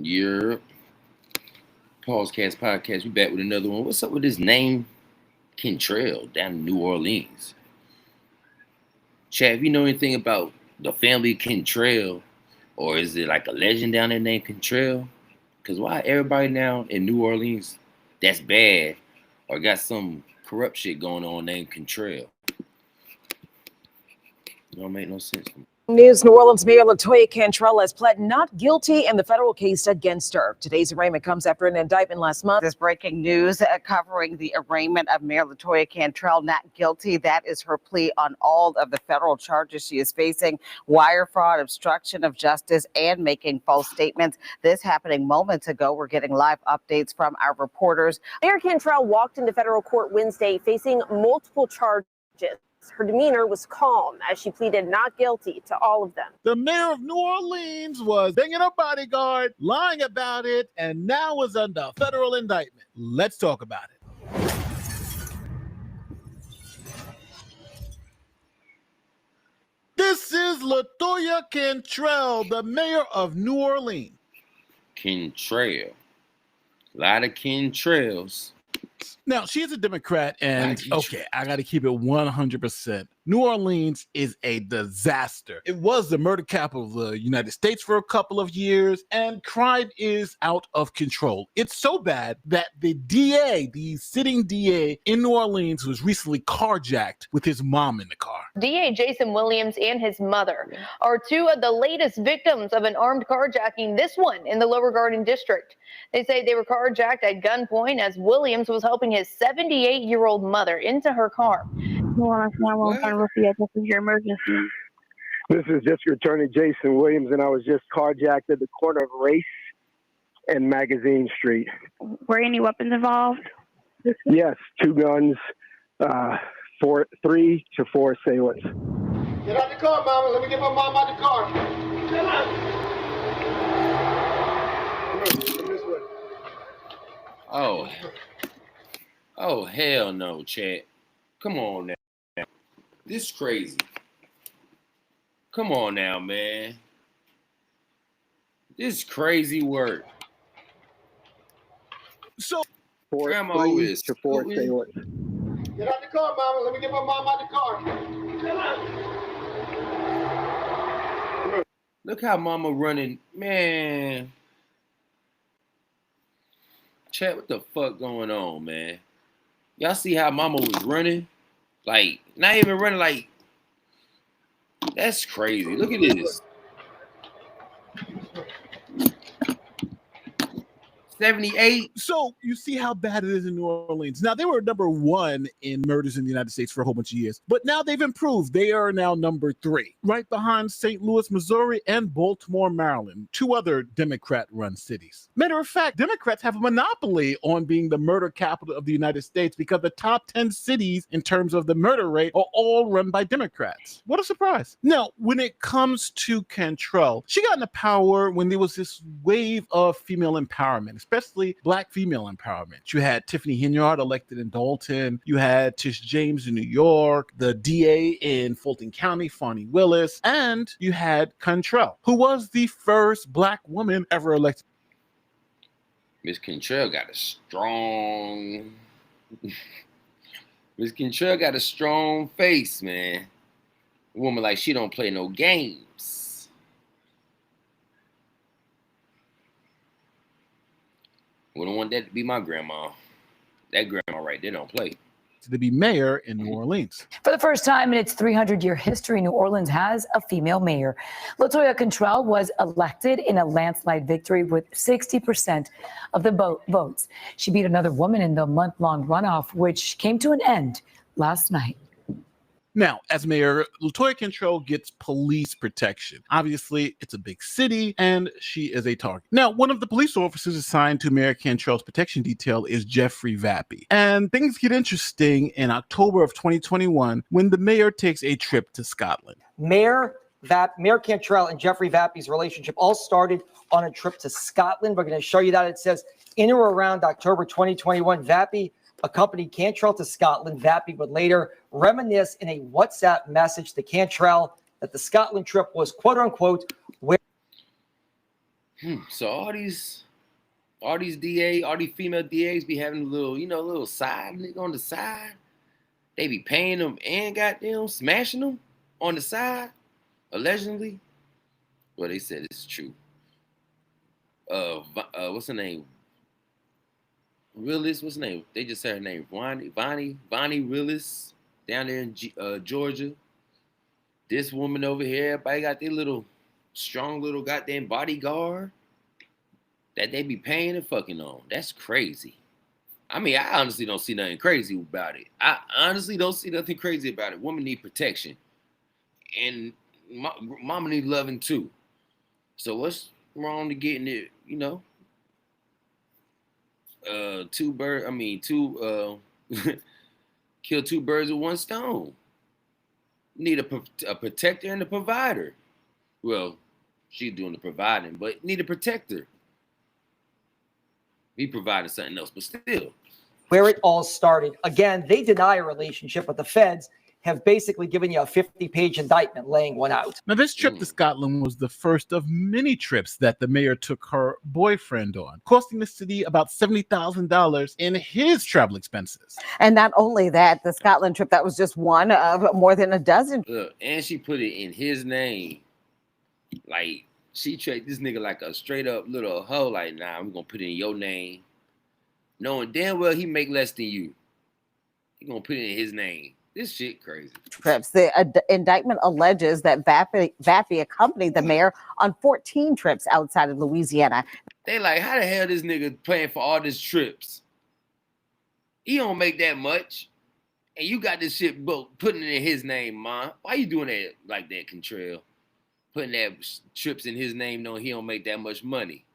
Your Pausecast podcast. We back with another one. What's up with this name, Cantrell, down in New Orleans? Chad, if you know anything about the family Cantrell, or is it like a legend down there named Cantrell? Because why everybody now in New Orleans that's bad or got some corrupt shit going on named Cantrell? It don't make no sense to me. News: New Orleans Mayor LaToya Cantrell has pled not guilty in the federal case against her. Today's arraignment comes after an indictment last month. This breaking news covering the arraignment of Mayor LaToya Cantrell not guilty. That is her plea on all of the federal charges she is facing: wire fraud, obstruction of justice, and making false statements. This happening moments ago. We're getting live updates from our reporters. Mayor Cantrell walked into federal court Wednesday facing multiple charges. Her demeanor was calm as she pleaded not guilty to all of them. The mayor of New Orleans was banging her bodyguard, lying about it, and now is under federal indictment. Let's talk about it. This is LaToya Cantrell, the mayor of New Orleans. Cantrell. A lot of Cantrells. Now, she's a Democrat, and okay, I got to keep it 100%. New Orleans is a disaster. It was the murder capital of the United States for a couple of years, and crime is out of control. It's so bad that the DA, the sitting DA in New Orleans, was recently carjacked with his mom in the car. DA Jason Williams and his mother are two of the latest victims of an armed carjacking, this one in the Lower Garden District. They say they were carjacked at gunpoint as Williams was helping his 78-year-old mother into her car. This is your emergency. This is District Attorney Jason Williams, and I was just carjacked at the corner of Race and Magazine Street. Were any weapons involved? Yes, 2 guns, 3 to 4 assailants. Get out the car, Mama. Let me get my mom out the car. Come on. Come this way. Oh, hell no, Chad. Come on now. This crazy. Come on now, man. This crazy work. So, Grandma, who is? To 4 assailants. Get out the car, Mama. Let me get my mom out the car. Come on. Look how Mama running. Man. Chad, what the fuck going on, man? Y'all see how Mama was running? Like, not even running, like, that's crazy. Look at this. 78. So you see how bad it is in New Orleans. Now, they were number 1 in murders in the United States for a whole bunch of years, but now they've improved. They are now number 3, right behind St. Louis, Missouri, and Baltimore, Maryland, 2 other Democrat-run cities. Matter of fact, Democrats have a monopoly on being the murder capital of the United States because the top 10 cities in terms of the murder rate are all run by Democrats. What a surprise. Now, when it comes to Cantrell, she got into power when there was this wave of female empowerment, especially Black female empowerment. You had Tiffany Henyard elected in Dalton. You had Tish James in New York, the DA in Fulton County, Fonnie Willis, and you had Cantrell, who was the first Black woman ever elected. Miss Cantrell got a strong... Miss Cantrell got a strong face, man. A woman like she don't play no games. Wouldn't want that to be my grandma. That grandma right there don't play. To be mayor in New Orleans. For the first time in its 300-year history, New Orleans has a female mayor. LaToya Cantrell was elected in a landslide victory with 60% of the votes. She beat another woman in the month-long runoff, which came to an end last night. Now, as mayor, LaToya Cantrell gets police protection. Obviously, it's a big city, and she is a target. Now, one of the police officers assigned to Mayor Cantrell's protection detail is Jeffrey Vappy. And things get interesting in October of 2021 when the mayor takes a trip to Scotland. Mayor Cantrell and Jeffrey Vappy's relationship all started on a trip to Scotland. We're going to show you that. It says in or around October 2021, Vappy accompanied Cantrell to Scotland. Vappy would later reminisce in a WhatsApp message to Cantrell that the Scotland trip was, quote unquote, where So all these DAs, all these female DAs be having a little side nigga on the side. They be paying them and goddamn smashing them on the side, allegedly. Well, they said it's true. What's her name? Willis, what's her name? They just said her name. Vonnie Willis, down there in Georgia. This woman over here, everybody got their little strong little goddamn bodyguard that they be paying and fucking on. That's crazy. I mean, I honestly don't see nothing crazy about it. I honestly don't see nothing crazy about it. Women need protection. And mama need loving too. So what's wrong to getting it, kill two birds with one stone. Need a protector and a provider. Well, she's doing the providing, but need a protector. Be providing something else, but still. Where it all started. Again, they deny a relationship, but the feds have basically given you a 50-page indictment laying one out. Now, this trip to Scotland was the first of many trips that the mayor took her boyfriend on, costing the city about $70,000 in his travel expenses. And not only that, the Scotland trip, that was just one of more than a dozen. And she put it in his name. Like, she treated this nigga like a straight up little hoe. Like, nah, I'm going to put it in your name. Knowing damn well he make less than you. He going to put it in his name. This shit crazy. Trips. The indictment alleges that Vappy accompanied the mayor on 14 trips outside of Louisiana. They like, how the hell this nigga paying for all these trips? He don't make that much. And you got this shit putting it in his name, man. Why you doing that like that, Cantrell? Putting that trips in his name knowing he don't make that much money.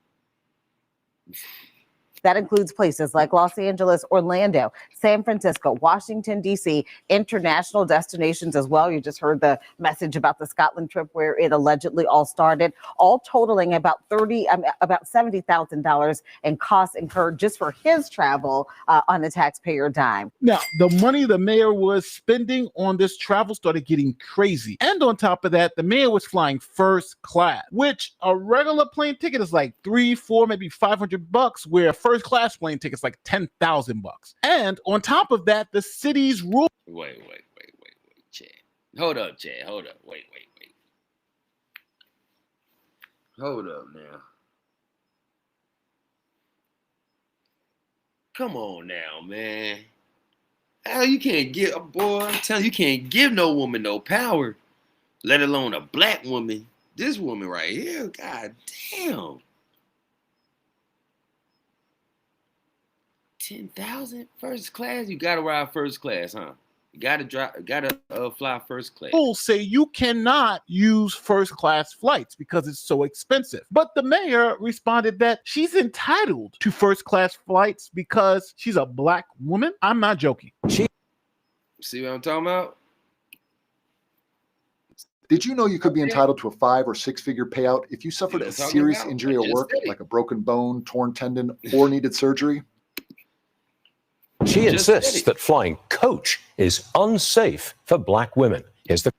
That includes places like Los Angeles, Orlando, San Francisco, Washington, D.C., international destinations as well. You just heard the message about the Scotland trip where it allegedly all started, all totaling about $70,000 in costs incurred just for his travel on a taxpayer dime. Now, the money the mayor was spending on this travel started getting crazy. And on top of that, the mayor was flying first class, which a regular plane ticket is like $300, $400, maybe $500, where a first class plane ticket's like $10,000. And on top of that, the city's rule. Wait, Chad. Hold up, Chad. Hold up. Wait. Hold up now. Come on now, man. Hell, you can't give, boy, I'm telling you, you can't give no woman no power, let alone a black woman. This woman right here, god damn. 10,000 first class? You gotta ride first class, huh? You gotta fly first class. Rules say you cannot use first class flights because it's so expensive. But the mayor responded that she's entitled to first class flights because she's a black woman. I'm not joking. See what I'm talking about? Did you know you could be entitled to a 5 or 6 figure payout if you suffered a serious injury at work, like a broken bone, torn tendon, or needed surgery? She insists that flying coach is unsafe for black women. Here's the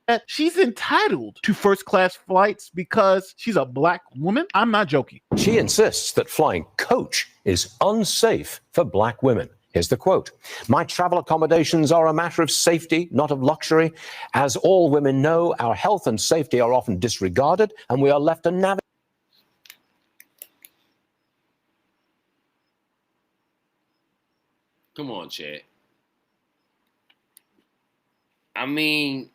that she's entitled to first class flights because she's a black woman. I'm not joking. She insists that flying coach is unsafe for black women. Here's the quote. My travel accommodations are a matter of safety, not of luxury. As all women know, our health and safety are often disregarded, and we are left to navigate. Come on, Chad. I mean,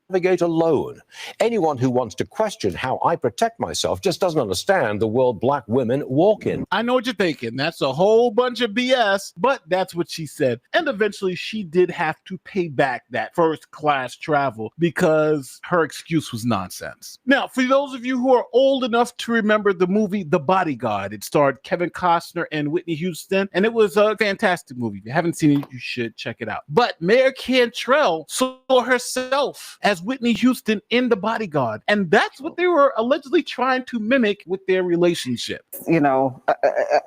Navigate alone. Anyone who wants to question how I protect myself just doesn't understand the world black women walk in. I know what you're thinking. That's a whole bunch of BS, but that's what she said. And eventually she did have to pay back that first class travel because her excuse was nonsense. Now, for those of you who are old enough to remember the movie The Bodyguard, it starred Kevin Costner and Whitney Houston, and it was a fantastic movie. If you haven't seen it, you should check it out. But Mayor Cantrell saw herself as Whitney Houston in The Bodyguard, and that's what they were allegedly trying to mimic with their relationship. You know,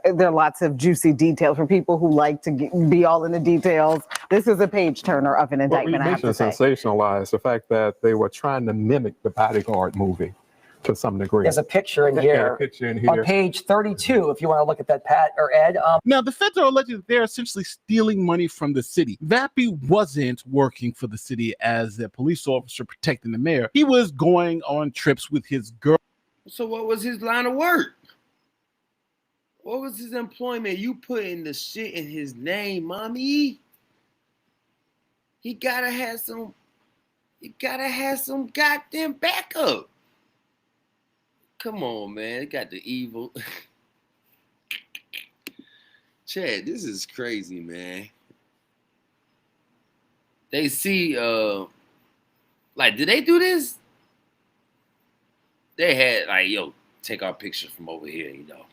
there are lots of juicy details for people who like to be all in the details This is a page turner of an What indictment, I have to say. sensationalize the fact that they were trying to mimic the Bodyguard movie to some degree. There's a picture in here. On page 32, if you want to look at that, Pat or Ed. Now, the feds are alleging that they're essentially stealing money from the city. Vappy wasn't working for the city as a police officer protecting the mayor. He was going on trips with his girl. So what was his line of work? What was his employment? You putting the shit in his name, mommy. He gotta have some goddamn backup. Come on, man. They got the evil. Chad, this is crazy, man. They see, like, did they do this? They had, like, yo, take our picture from over here, you know.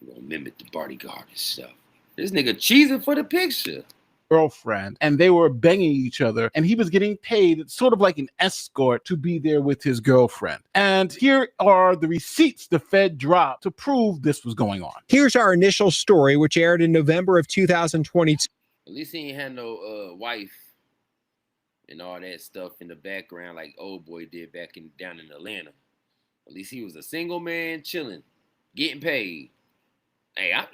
We're gonna mimic the bodyguard and stuff. This nigga cheesing for the picture. Girlfriend, and they were banging each other, and he was getting paid sort of like an escort to be there with his girlfriend. And here are the receipts the Fed dropped to prove this was going on. Here's our initial story, which aired in November of 2022. At least he ain't had no wife and all that stuff in the background like old boy did down in Atlanta. At least he was a single man chilling, getting paid. Hey, I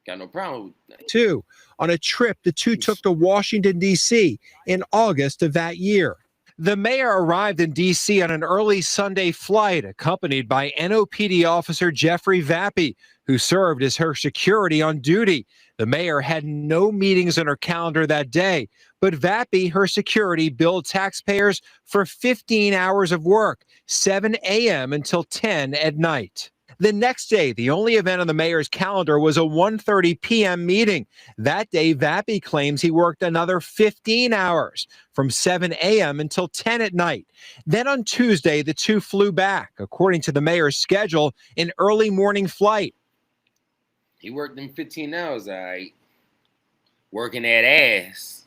got no problem with that. On a trip the two took to Washington, D.C. in August of that year. The mayor arrived in D.C. on an early Sunday flight, accompanied by NOPD officer Jeffrey Vappy, who served as her security on duty. The mayor had no meetings on her calendar that day, but Vappy, her security, billed taxpayers for 15 hours of work, 7 a.m. until 10 at night. The next day, the only event on the mayor's calendar was a 1:30 p.m. meeting. That day, Vappy claims he worked another 15 hours from 7 a.m. until 10 at night. Then on Tuesday, the two flew back, according to the mayor's schedule, an early morning flight. He worked them 15 hours, all right. Working that ass.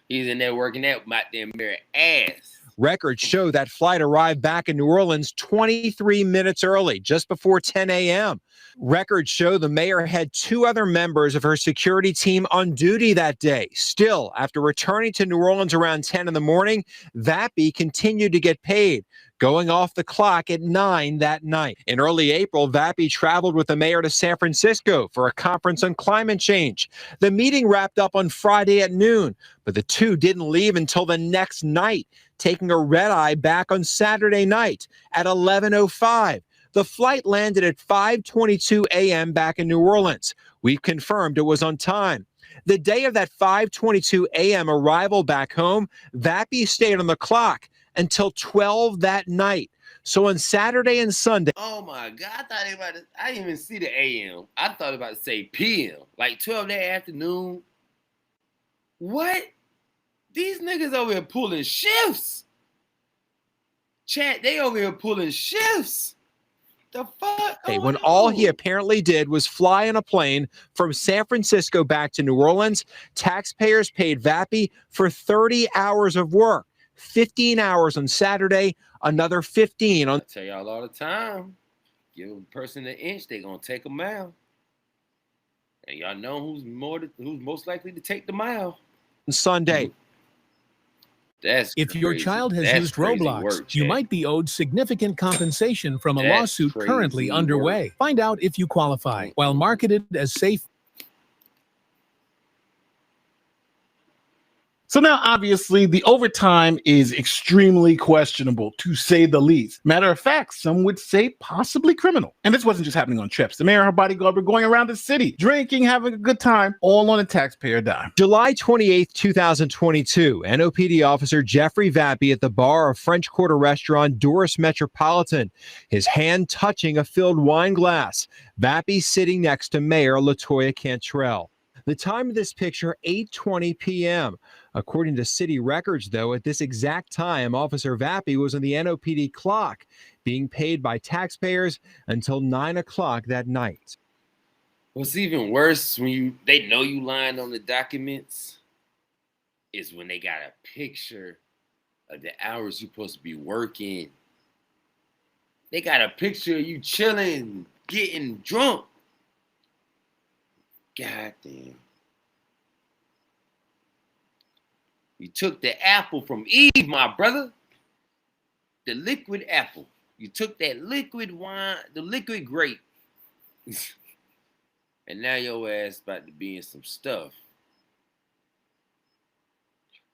He's in there working that damn mayor ass. Records show that flight arrived back in New Orleans 23 minutes early, just before 10 a.m. Records show the mayor had two other members of her security team on duty that day. Still, after returning to New Orleans around 10 in the morning, Vappy continued to get paid, going off the clock at 9 that night. In early April, Vappy traveled with the mayor to San Francisco for a conference on climate change. The meeting wrapped up on Friday at noon, but the two didn't leave until the next night, taking a red-eye back on Saturday night at 11:05. The flight landed at 5:22 a.m. back in New Orleans. We've confirmed it was on time. The day of that 5:22 a.m. arrival back home, Vappy stayed on the clock until 12 that night. So on Saturday and Sunday. Oh my God, I didn't even see the AM. I thought about to say PM, like 12 that afternoon. What? These niggas over here pulling shifts. Chat, they over here pulling shifts. The fuck? When all he apparently did was fly on a plane from San Francisco back to New Orleans, taxpayers paid Vappy for 30 hours of work, 15 hours on Saturday, another 15 on. I tell y'all all the time, give a person an inch, they gonna take a mile. And y'all know who's most likely to take the mile. Sunday. If your child has used Roblox, you might be owed significant compensation from a lawsuit currently underway. Find out if you qualify. While marketed as safe. So now, obviously, the overtime is extremely questionable, to say the least. Matter of fact, some would say possibly criminal. And this wasn't just happening on trips. The mayor and her bodyguard were going around the city, drinking, having a good time, all on a taxpayer dime. July 28, 2022, NOPD officer Jeffrey Vappy at the bar of French Quarter restaurant Doris Metropolitan, his hand touching a filled wine glass. Vappy sitting next to Mayor LaToya Cantrell. The time of this picture, 8:20 p.m. According to city records, though, at this exact time, Officer Vappy was on the NOPD clock, being paid by taxpayers until 9 o'clock that night. What's even worse when they know you lying on the documents is when they got a picture of the hours you're supposed to be working. They got a picture of you chilling, getting drunk. God damn. You took the apple from Eve, my brother. The liquid apple. You took that liquid wine, the liquid grape. And now your ass about to be in some stuff.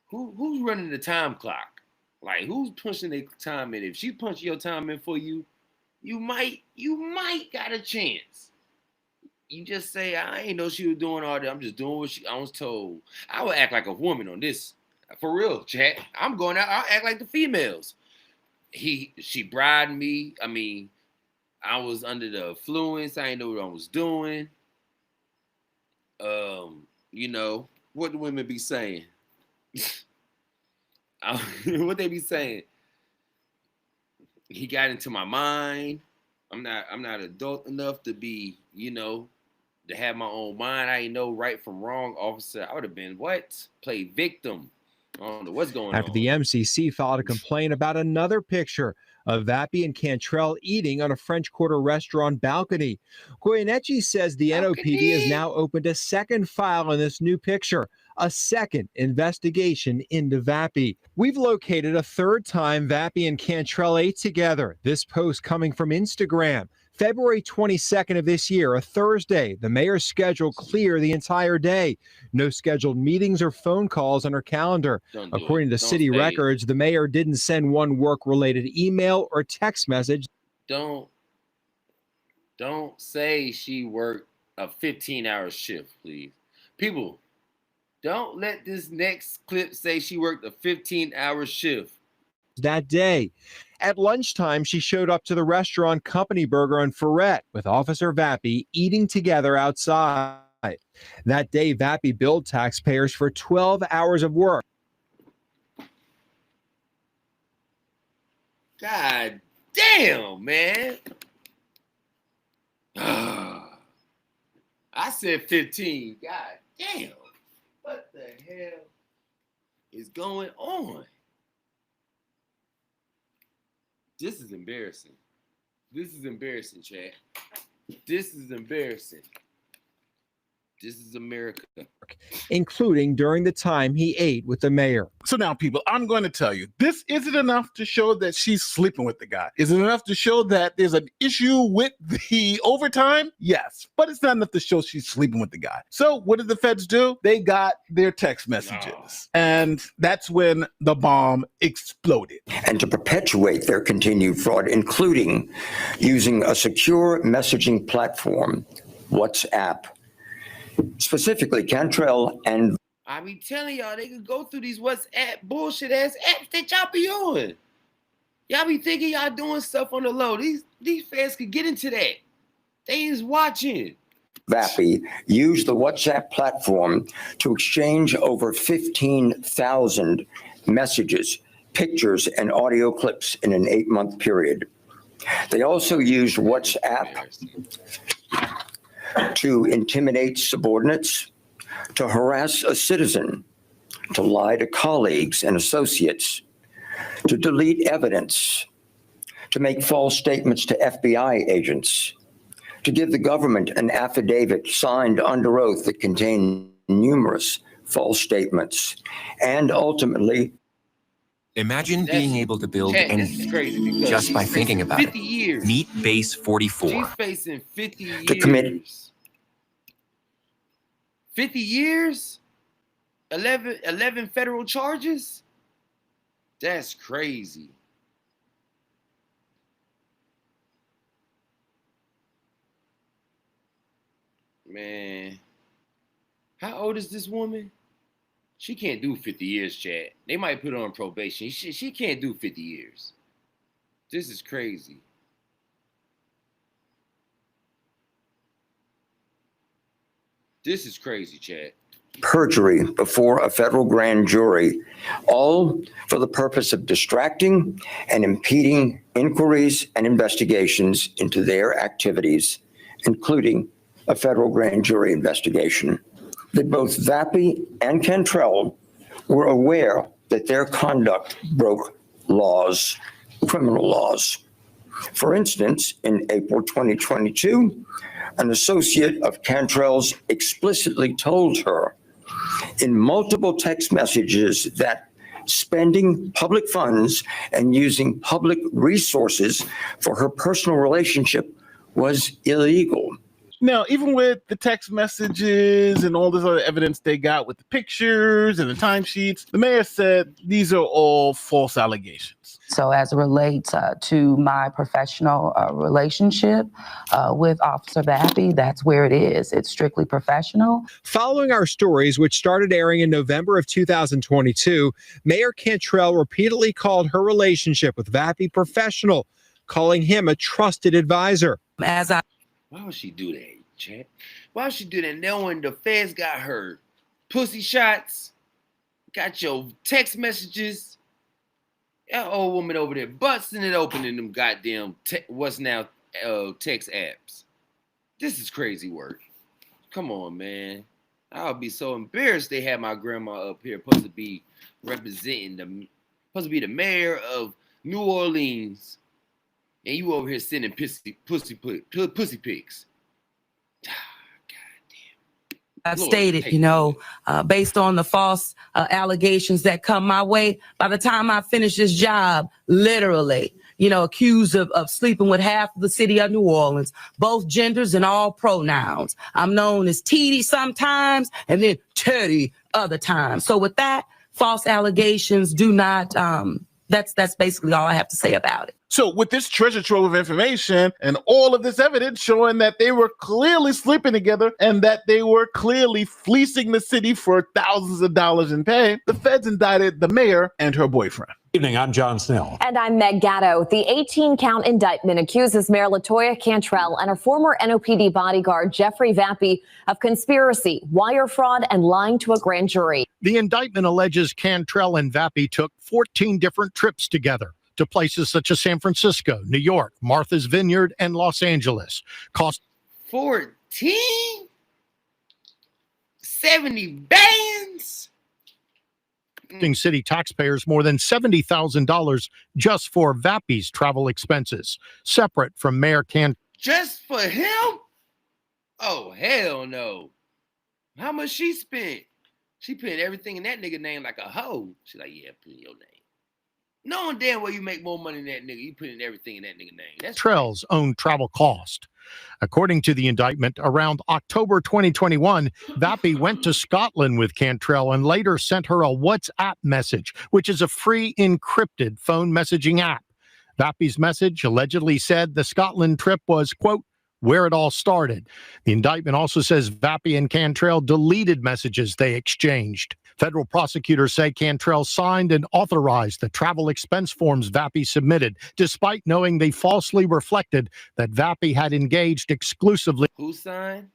Who's running the time clock? Like, who's punching their time in? If she punch your time in for you, you might got a chance. You just say, I ain't know she was doing all that. I'm just doing what I was told. I would act like a woman on this. For real, chat. I'm going out. I'll act like the females. She bribed me. I mean, I was under the influence. I didn't know what I was doing. You know, what do women be saying? What they be saying? He got into my mind. I'm not adult enough to be, you know, to have my own mind. I ain't know right from wrong, officer. I would have been what? Play victim. I don't know what's going After on. the MCC filed a complaint about another picture of Vappy and Cantrell eating on a French Quarter restaurant balcony. Goyeneche says the NOPD has now opened a second file on this new picture, a second investigation into Vappy. We've located a third time Vappy and Cantrell ate together. This post coming from Instagram. February 22nd of this year, a Thursday, the mayor's schedule clear the entire day. No scheduled meetings or phone calls on her calendar. According to city records, the mayor didn't send one work-related email or text message. Don't say she worked a 15-hour shift, please. People, don't let this next clip say she worked a 15-hour shift. That day. At lunchtime, she showed up to the restaurant Company Burger on Ferret with Officer Vappy eating together outside. That day, Vappy billed taxpayers for 12 hours of work. God damn, man. I said 15. God damn. What the hell is going on? This is embarrassing. This is embarrassing, chat. This is embarrassing. This is America. Including during the time he ate with the mayor. So now, people, I'm going to tell you, this isn't enough to show that she's sleeping with the guy. Is it enough to show that there's an issue with the overtime? Yes, but it's not enough to show she's sleeping with the guy. So what did the feds do? They got their text messages. And that's when the bomb exploded. And to perpetuate their continued fraud, including using a secure messaging platform, WhatsApp. Specifically, Cantrell and I be telling y'all, they could go through these WhatsApp bullshit ass apps that y'all be on. Y'all be thinking y'all doing stuff on the low. These fans could get into that. They is watching. Vappy used the WhatsApp platform to exchange over 15,000 messages, pictures, and audio clips in an 8-month period. They also used WhatsApp to intimidate subordinates, to harass a citizen, to lie to colleagues and associates, to delete evidence, to make false statements to FBI agents, to give the government an affidavit signed under oath that contained numerous false statements, and ultimately, imagine being able to build anything just by thinking about it. Years. Meet Base 44. She's facing 50 years. To commit 50 years? 11 federal charges? That's crazy. Man. How old is this woman? She can't do 50 years, Chad. They might put her on probation. She can't do 50 years. This is crazy. This is crazy, Chad. perjury before a federal grand jury, all for the purpose of distracting and impeding inquiries and investigations into their activities, including a federal grand jury investigation. That both Vappy and Cantrell were aware that their conduct broke laws, criminal laws. For instance, in April 2022, an associate of Cantrell's explicitly told her in multiple text messages that spending public funds and using public resources for her personal relationship was illegal. Now, even with the text messages and all this other evidence they got with the pictures and the timesheets, the mayor said these are all false allegations. So as it relates to my professional relationship with Officer Vappy, that's where it is. It's strictly professional. Following our stories, which started airing in November of 2022, Mayor Cantrell repeatedly called her relationship with Vappy professional, calling him a trusted advisor. Why would she do that, Chad? Why would she do that knowing the feds got her pussy shots, got your text messages, that old woman over there busting it open in them goddamn text apps. This is crazy work. Come on, man. I would be so embarrassed they had my grandma up here supposed to be the mayor of New Orleans. And you over here sending pussy pics. I've stated, based on the false allegations that come my way, by the time I finish this job, literally, accused of sleeping with half of the city of New Orleans, both genders and all pronouns. I'm known as Teddy sometimes and then Teddy other times. So with that, false allegations do not, that's basically all I have to say about it. So with this treasure trove of information and all of this evidence showing that they were clearly sleeping together and that they were clearly fleecing the city for thousands of dollars in pay, the feds indicted the mayor and her boyfriend. Evening, I'm John Snell. And I'm Meg Gatto. The 18-count indictment accuses Mayor LaToya Cantrell and her former NOPD bodyguard, Jeffrey Vappy, of conspiracy, wire fraud, and lying to a grand jury. The indictment alleges Cantrell and Vappy took 14 different trips together to places such as San Francisco, New York, Martha's Vineyard, and Los Angeles. Cost 14? 70 bands? City taxpayers more than $70,000 just for Vappy's travel expenses, separate from Mayor Cantrell. Just for him? Oh, hell no. How much she spent? She put everything in that nigga name like a hoe. She like, yeah, put in your name. Knowing damn well you make more money than that nigga, you put in everything in that nigga name. That's Cantrell's own travel cost. According to the indictment, around October 2021, Vappy went to Scotland with Cantrell and later sent her a WhatsApp message, which is a free encrypted phone messaging app. Vappy's message allegedly said the Scotland trip was, quote, where it all started. The indictment also says Vappy and Cantrell deleted messages they exchanged. Federal prosecutors say Cantrell signed and authorized the travel expense forms Vappy submitted, despite knowing they falsely reflected that Vappy had engaged exclusively. Who signed?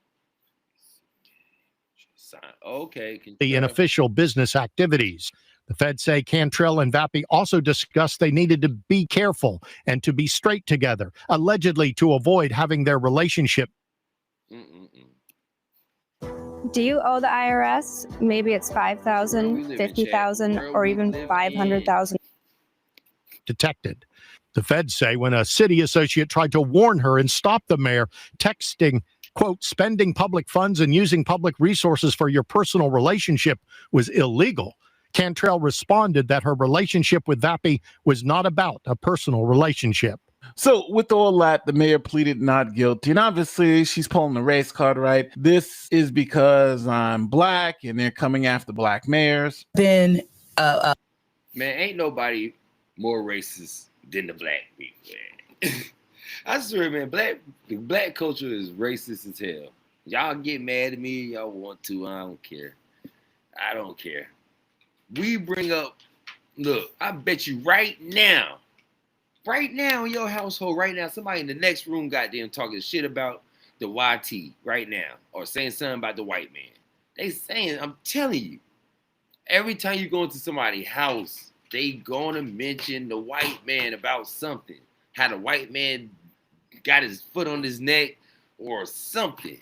Okay. In official business activities. The feds say Cantrell and Vappy also discussed they needed to be careful and to be straight together, allegedly to avoid having their relationship. Do you owe the IRS? Maybe it's $5,000, $50,000, or even $500,000. Detected. The feds say when a city associate tried to warn her and stop the mayor, texting, quote, spending public funds and using public resources for your personal relationship was illegal. Cantrell responded that her relationship with Vappy was not about a personal relationship. So with all that, the mayor pleaded not guilty. And obviously, she's pulling the race card, right? This is because I'm black and they're coming after black mayors. Man, ain't nobody more racist than the black people, man. I swear, man, the black culture is racist as hell. Y'all get mad at me, y'all want to. I don't care. I don't care. We bring up, look, I bet you right now in your household, right now, somebody in the next room goddamn talking shit about the YT right now or saying something about the white man. They saying, I'm telling you, every time you go into somebody's house, they gonna mention the white man about something. How the white man got his foot on his neck or something.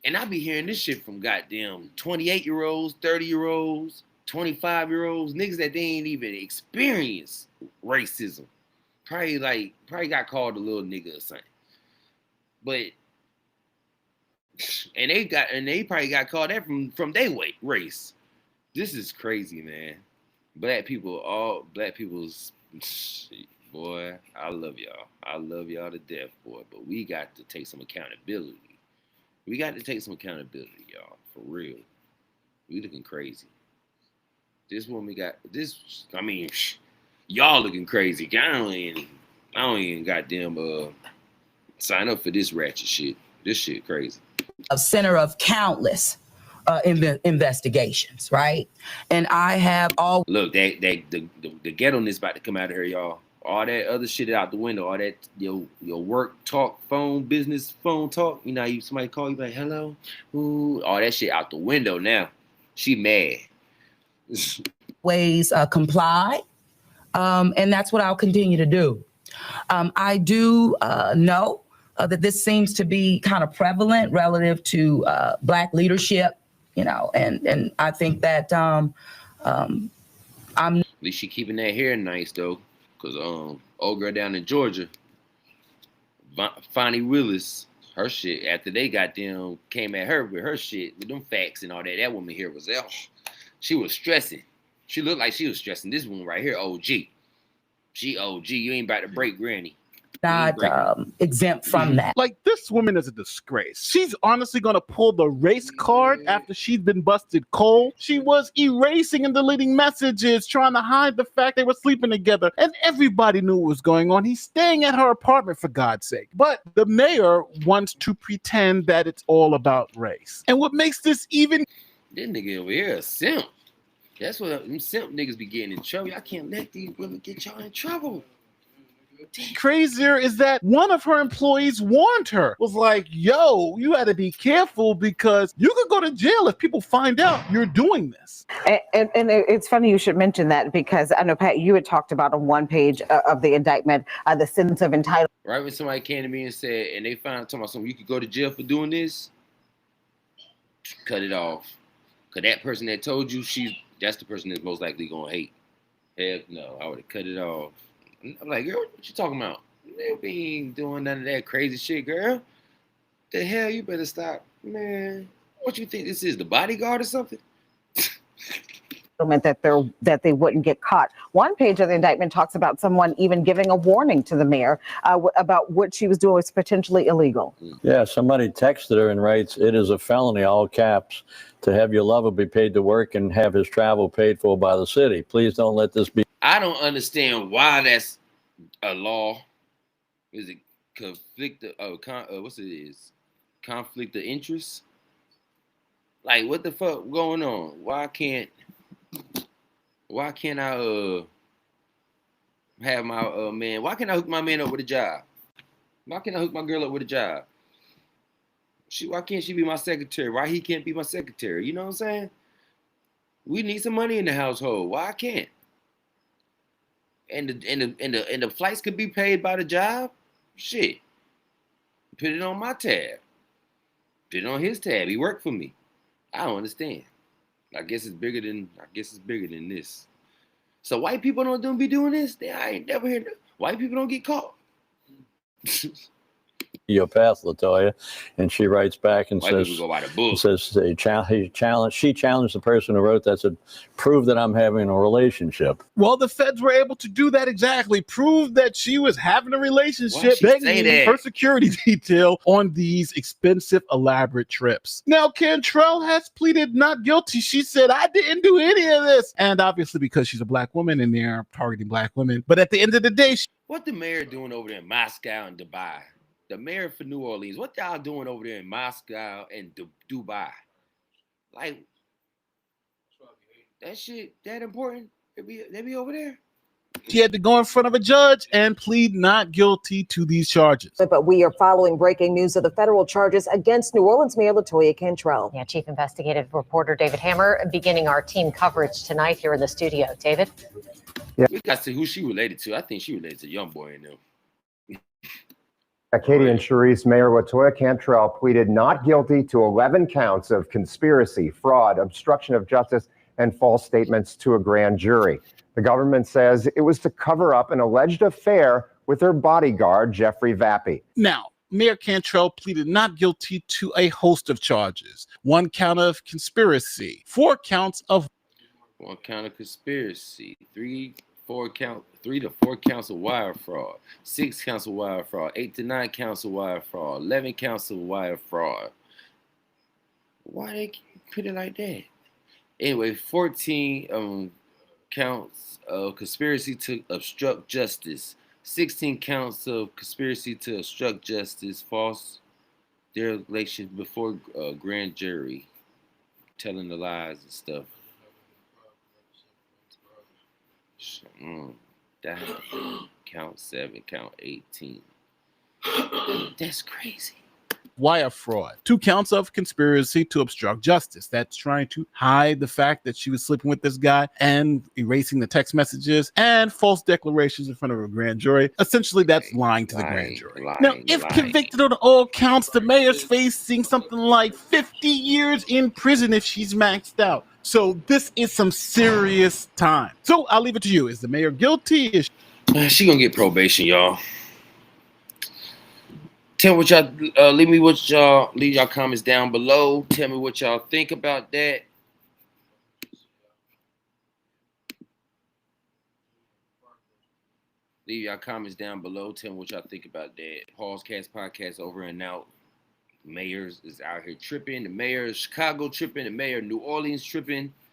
And I be hearing this shit from goddamn 28-year-olds, 30-year-olds, 25-year-olds, niggas that they ain't even experienced racism. Probably got called a little nigga or something. But And they probably got called that from their race. This is crazy, man. Black people's boy, I love y'all. I love y'all to death, boy. But we got to take some accountability. We got to take some accountability, y'all. For real. We looking crazy. This woman got this. I mean, y'all looking crazy. I don't even goddamn sign up for this ratchet shit. This shit crazy. A center of countless investigations, right? And I have all look the ghetto-ness about to come out of here, y'all. All that other shit out the window. All that your work talk, business phone talk. You know, somebody call you like, hello, ooh, all that shit out the window now. She mad. ways comply, and that's what I'll continue to do. I do know that this seems to be kind of prevalent relative to Black leadership, you know, and I think that I'm. At least she keeping that hair nice though, cause old girl down in Georgia, Fonnie Willis, her shit after they got them came at her with her shit with them facts and all that. That woman here was she was stressing. She looked like she was stressing. This one right here, OG. She OG. You ain't about to break Granny. Not exempt from that. Like, this woman is a disgrace. She's honestly going to pull the race card after she'd been busted cold. She was erasing and deleting messages, trying to hide the fact they were sleeping together. And everybody knew what was going on. He's staying at her apartment, for God's sake. But the mayor wants to pretend that it's all about race. And what makes this even... This nigga over here a simp. That's what them simp niggas be getting in trouble. I can't let these women get y'all in trouble. Crazier is that one of her employees warned her, was like, yo, you got to be careful because you could go to jail if people find out you're doing this. And it's funny you should mention that, because I know, Pat, you had talked about on one page of the indictment, the sense of entitlement. Right when somebody came to me and said, and they found talking about something, you could go to jail for doing this, cut it off. Because that person that told you, that's the person that's most likely going to hate. Heck no, I would have cut it off. I'm like, girl, what you talking about? They ain't doing none of that crazy shit, girl. The hell, you better stop. Man, what you think this is, the bodyguard or something? That they wouldn't get caught. One page of the indictment talks about someone even giving a warning to the mayor about what she was doing was potentially illegal. Yeah, somebody texted her and writes, "It is a felony," all caps, "to have your lover be paid to work and have his travel paid for by the city. Please don't let this be." I don't understand why that's a law. Is it conflict conflict of interest? Like, what the fuck going on? Why can't I have my man? Why can't I hook my man up with a job? Why can't I hook my girl up with a job? Why can't she be my secretary? Why he can't be my secretary? You know what I'm saying? We need some money in the household. Why I can't? And the flights could be paid by the job. Shit. Put it on my tab. Put it on his tab. He worked for me. I don't understand. I guess it's bigger than this. So white people don't be doing this? I ain't never heard that. White people don't get caught. Your path, Latoya, and she writes back and White people go by the book. says she challenged the person who wrote that, said, "Prove that I'm having a relationship." Well, the feds were able to do that exactly. Prove that she was having a relationship, begging her security detail on these expensive, elaborate trips. Now, Cantrell has pleaded not guilty. She said, I didn't do any of this. And obviously, because she's a Black woman and they're targeting Black women. But at the end of the day, what the mayor doing over there in Moscow and Dubai? The mayor for New Orleans, what y'all doing over there in Moscow and Dubai? Like, that shit that important? They be over there? She had to go in front of a judge and plead not guilty to these charges. But we are following breaking news of the federal charges against New Orleans Mayor LaToya Cantrell. Yeah, Chief Investigative Reporter David Hammer beginning our team coverage tonight here in the studio. David? Yeah. We got to see who she related to. I think she related to Young Boy in them. Katie and Sharice, Mayor LaToya Cantrell pleaded not guilty to 11 counts of conspiracy, fraud, obstruction of justice, and false statements to a grand jury. The government says it was to cover up an alleged affair with her bodyguard, Jeffrey Vappy. Now, Mayor Cantrell pleaded not guilty to a host of charges. 1 count of conspiracy, 4 counts of 1 count of conspiracy, 3 to 4 counts of wire fraud, 6 counts of wire fraud, 8 to 9 counts of wire fraud, 11 counts of wire fraud. Why they put it like that? Anyway, 14 counts of conspiracy to obstruct justice, 16 counts of conspiracy to obstruct justice, false dereliction before grand jury, telling the lies and stuff. Count 7, count 18. That's crazy. wire fraud, 2 counts of conspiracy to obstruct justice. That's trying to hide the fact that she was sleeping with this guy and erasing the text messages, and false declarations in front of a grand jury. Essentially, that's lying to the grand jury. Now, if convicted on all counts, the mayor's facing something like 50 years in prison if she's maxed out. So this is some serious time. So I'll leave it to you. Is the mayor guilty? Is she gonna get probation, y'all? Tell what y'all leave y'all comments down below. Tell me what y'all think about that. Leave y'all comments down below. Tell me what y'all think about that. Paul's Cast Podcast over and out. Mayors is out here tripping. The mayor of Chicago tripping. The mayor of New Orleans tripping.